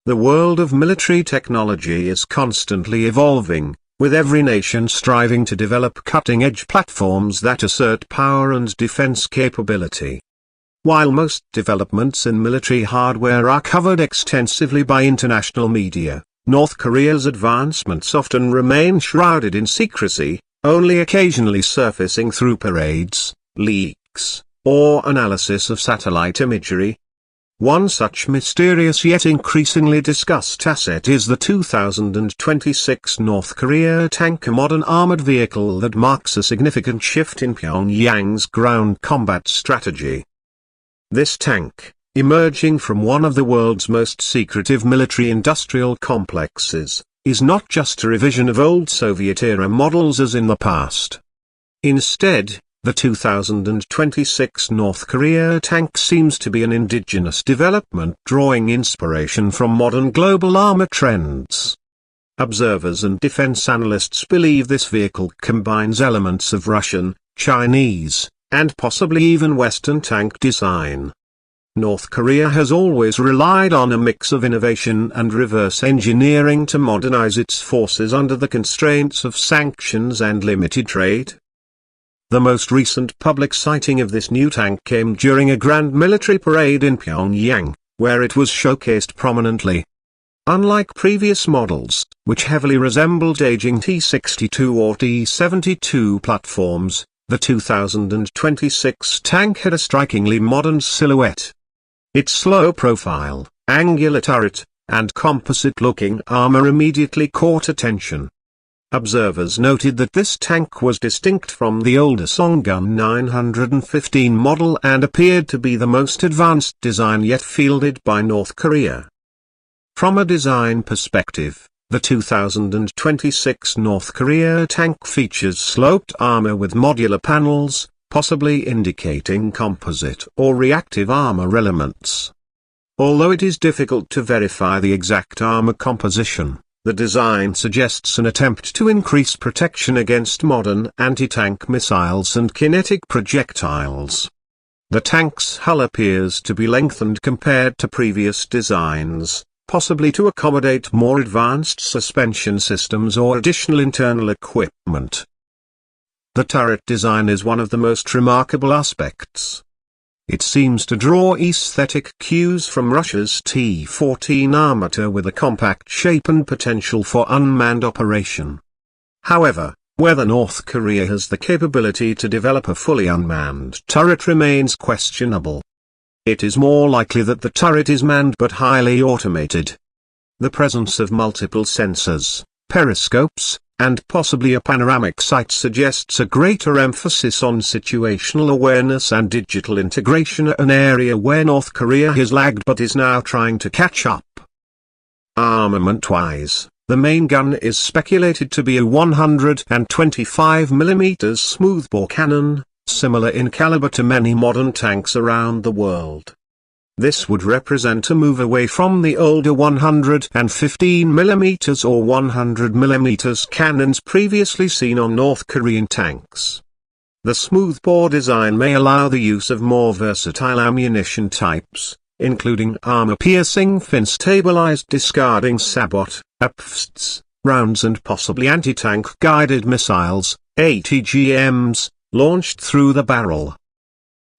The world of military technology is constantly evolving, with every nation striving to develop cutting-edge platforms that assert power and defense capability. While most developments in military hardware are covered extensively by international media, North Korea's advancements often remain shrouded in secrecy, only occasionally surfacing through parades, leaks, or analysis of satellite imagery. One such mysterious yet increasingly discussed asset is the 2026 North Korea tank, a modern armored vehicle that marks a significant shift in Pyongyang's ground combat strategy. This tank, emerging from one of the world's most secretive military-industrial complexes, is not just a revision of old Soviet-era models as in the past. Instead, the 2026 North Korea tank seems to be an indigenous development drawing inspiration from modern global armor trends. Observers and defense analysts believe this vehicle combines elements of Russian, Chinese, and possibly even Western tank design. North Korea has always relied on a mix of innovation and reverse engineering to modernize its forces under the constraints of sanctions and limited trade. The most recent public sighting of this new tank came during a grand military parade in Pyongyang, where it was showcased prominently. Unlike previous models, which heavily resembled aging T-62 or T-72 platforms, the 2026 tank had a strikingly modern silhouette. Its low profile, angular turret, and composite-looking armor immediately caught attention. Observers noted that this tank was distinct from the older Songun 915 model and appeared to be the most advanced design yet fielded by North Korea. From a design perspective, the 2026 North Korea tank features sloped armor with modular panels, possibly indicating composite or reactive armor elements. Although it is difficult to verify the exact armor composition, the design suggests an attempt to increase protection against modern anti-tank missiles and kinetic projectiles. The tank's hull appears to be lengthened compared to previous designs, possibly to accommodate more advanced suspension systems or additional internal equipment. The turret design is one of the most remarkable aspects. It seems to draw aesthetic cues from Russia's T-14 armature with a compact shape and potential for unmanned operation. However, whether North Korea has the capability to develop a fully unmanned turret remains questionable. It is more likely that the turret is manned but highly automated. The presence of multiple sensors, periscopes, and possibly a panoramic sight suggests a greater emphasis on situational awareness and digital integration, an area where North Korea has lagged but is now trying to catch up. Armament-wise, the main gun is speculated to be a 125mm smoothbore cannon, similar in caliber to many modern tanks around the world. This would represent a move away from the older 115mm or 100mm cannons previously seen on North Korean tanks. The smoothbore design may allow the use of more versatile ammunition types, including armor-piercing fin-stabilized discarding sabot, APFSTs, rounds and possibly anti-tank guided missiles, ATGMs, launched through the barrel.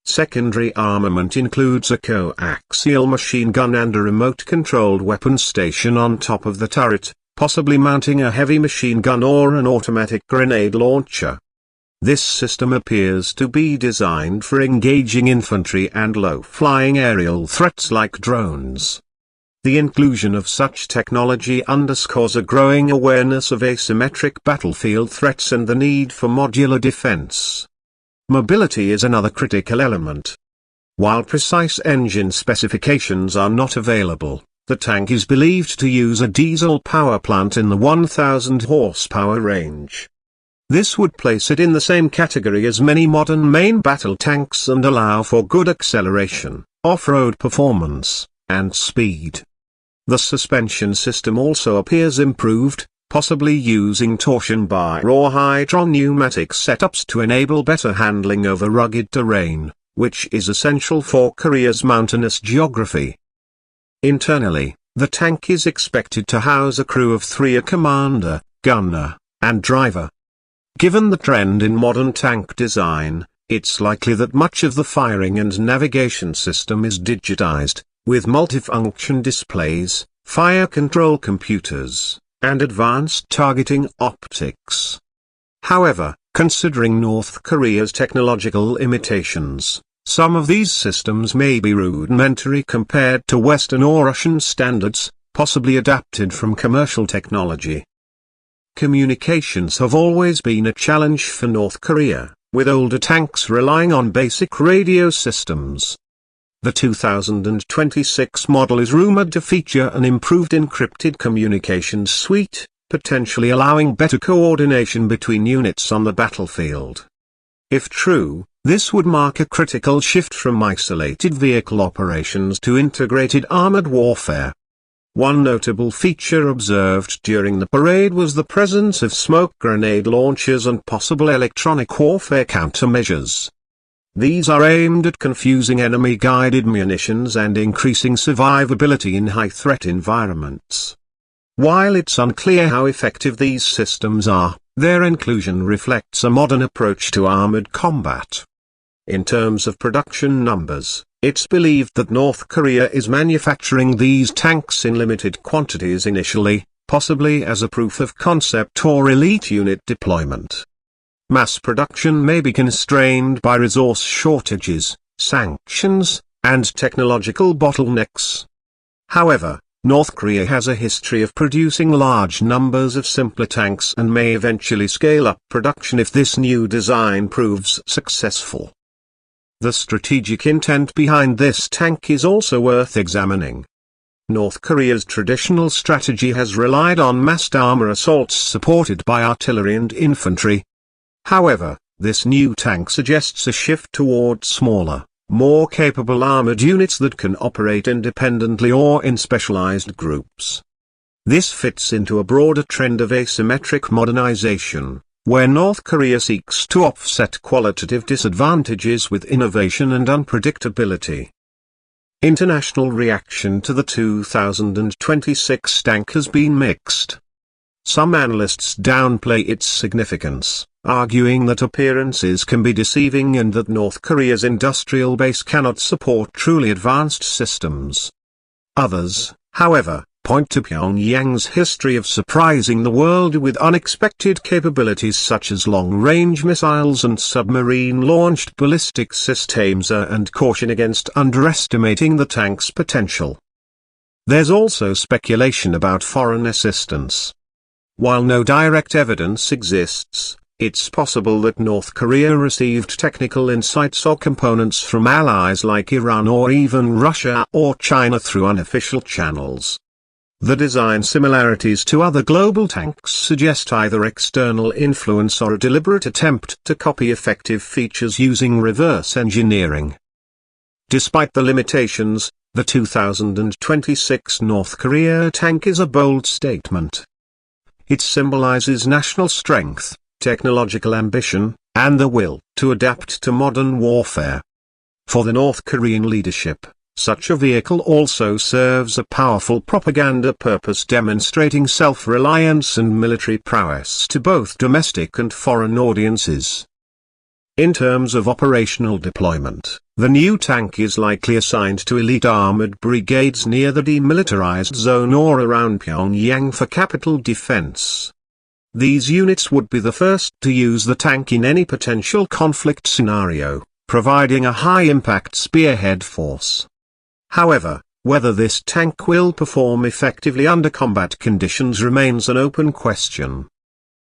Secondary armament includes a coaxial machine gun and a remote-controlled weapon station on top of the turret, possibly mounting a heavy machine gun or an automatic grenade launcher. This system appears to be designed for engaging infantry and low-flying aerial threats like drones. The inclusion of such technology underscores a growing awareness of asymmetric battlefield threats and the need for modular defense. Mobility is another critical element. While precise engine specifications are not available, the tank is believed to use a diesel power plant in the 1000 horsepower range. This would place it in the same category as many modern main battle tanks and allow for good acceleration, off-road performance, and speed. The suspension system also appears improved, possibly using torsion bar or hydro-pneumatic setups to enable better handling over rugged terrain, which is essential for Korea's mountainous geography. Internally, The tank is expected to house a crew of 3: a commander, gunner, and driver. Given the trend in modern tank design, it's likely that much of the firing and navigation system is digitized, with multifunction displays, fire control computers, and advanced targeting optics. However, considering North Korea's technological limitations, some of these systems may be rudimentary compared to Western or Russian standards, possibly adapted from commercial technology. Communications have always been a challenge for North Korea, with older tanks relying on basic radio systems. The 2026 model is rumored to feature an improved encrypted communications suite, potentially allowing better coordination between units on the battlefield. If true, this would mark a critical shift from isolated vehicle operations to integrated armored warfare. One notable feature observed during the parade was the presence of smoke grenade launchers and possible electronic warfare countermeasures. These are aimed at confusing enemy-guided munitions and increasing survivability in high-threat environments. While it's unclear how effective these systems are, their inclusion reflects a modern approach to armored combat. In terms of production numbers, it's believed that North Korea is manufacturing these tanks in limited quantities initially, possibly as a proof of concept or elite unit deployment. Mass production may be constrained by resource shortages, sanctions, and technological bottlenecks. However, North Korea has a history of producing large numbers of simpler tanks and may eventually scale up production if this new design proves successful. The strategic intent behind this tank is also worth examining. North Korea's traditional strategy has relied on massed armor assaults supported by artillery and infantry. However, this new tank suggests a shift toward smaller, more capable armored units that can operate independently or in specialized groups. This fits into a broader trend of asymmetric modernization, where North Korea seeks to offset qualitative disadvantages with innovation and unpredictability. International reaction to the 2026 tank has been mixed. Some analysts downplay its significance, arguing that appearances can be deceiving and that North Korea's industrial base cannot support truly advanced systems. Others, however, point to Pyongyang's history of surprising the world with unexpected capabilities such as long-range missiles and submarine-launched ballistic systems and caution against underestimating the tank's potential. There's also speculation about foreign assistance. While no direct evidence exists, it's possible that North Korea received technical insights or components from allies like Iran or even Russia or China through unofficial channels. The design similarities to other global tanks suggest either external influence or a deliberate attempt to copy effective features using reverse engineering. Despite the limitations, the 2026 North Korea tank is a bold statement. It symbolizes national strength, technological ambition, and the will to adapt to modern warfare. For the North Korean leadership, such a vehicle also serves a powerful propaganda purpose, demonstrating self-reliance and military prowess to both domestic and foreign audiences. In terms of operational deployment, the new tank is likely assigned to elite armored brigades near the demilitarized zone or around Pyongyang for capital defense. These units would be the first to use the tank in any potential conflict scenario, providing a high-impact spearhead force. However, whether this tank will perform effectively under combat conditions remains an open question.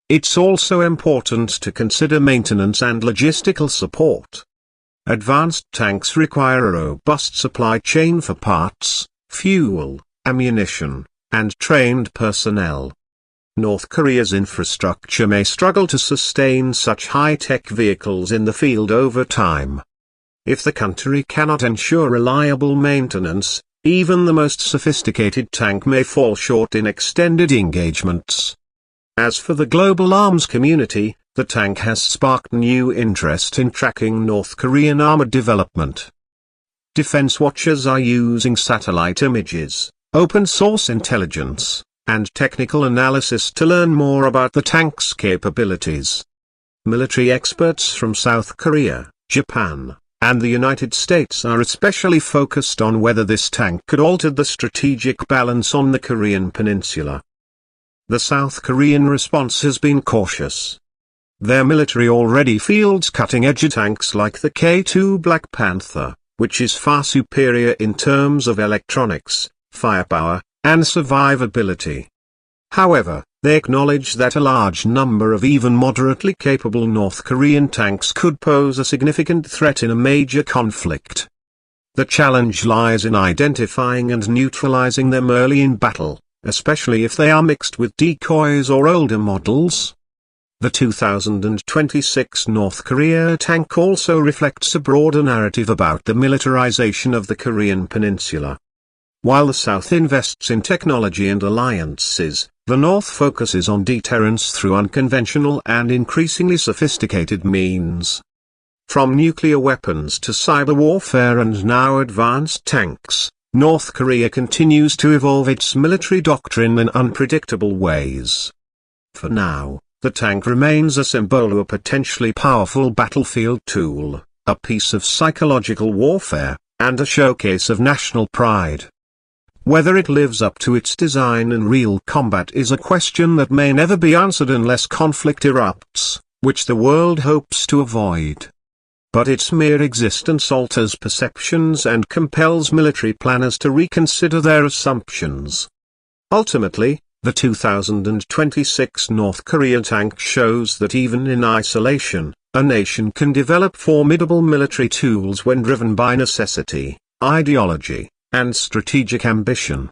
It's also important to consider maintenance and logistical support. Advanced tanks require a robust supply chain for parts, fuel, ammunition, and trained personnel. North Korea's infrastructure may struggle to sustain such high-tech vehicles in the field over time. If the country cannot ensure reliable maintenance, even the most sophisticated tank may fall short in extended engagements. As for the global arms community, the tank has sparked new interest in tracking North Korean armored development. Defense watchers are using satellite images, open source intelligence, and technical analysis to learn more about the tank's capabilities. Military experts from South Korea, Japan, and the United States are especially focused on whether this tank could alter the strategic balance on the Korean peninsula. The South Korean response has been cautious. Their military already fields cutting-edge tanks like the K-2 Black Panther, which is far superior in terms of electronics, firepower, and survivability. However, they acknowledge that a large number of even moderately capable North Korean tanks could pose a significant threat in a major conflict. The challenge lies in identifying and neutralizing them early in battle, especially if they are mixed with decoys or older models. The 2026 North Korea tank also reflects a broader narrative about the militarization of the Korean peninsula. While the South invests in technology and alliances, the North focuses on deterrence through unconventional and increasingly sophisticated means. From nuclear weapons to cyber warfare and now advanced tanks, North Korea continues to evolve its military doctrine in unpredictable ways. For now, the tank remains a symbol of a potentially powerful battlefield tool, a piece of psychological warfare, and a showcase of national pride. Whether it lives up to its design in real combat is a question that may never be answered unless conflict erupts, which the world hopes to avoid. But its mere existence alters perceptions and compels military planners to reconsider their assumptions. Ultimately, the 2026 North Korea tank shows that even in isolation, a nation can develop formidable military tools when driven by necessity, ideology, and strategic ambition.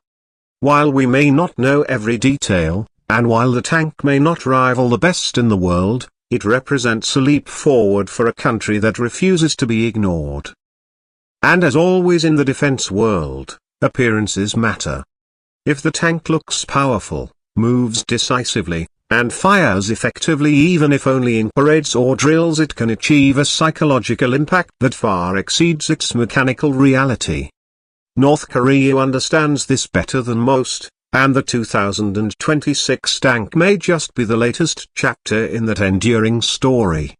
While we may not know every detail, and while the tank may not rival the best in the world, it represents a leap forward for a country that refuses to be ignored. And as always in the defense world, appearances matter. If the tank looks powerful, moves decisively, and fires effectively even if only in parades or drills, it can achieve a psychological impact that far exceeds its mechanical reality. North Korea understands this better than most, and the 2026 tank may just be the latest chapter in that enduring story.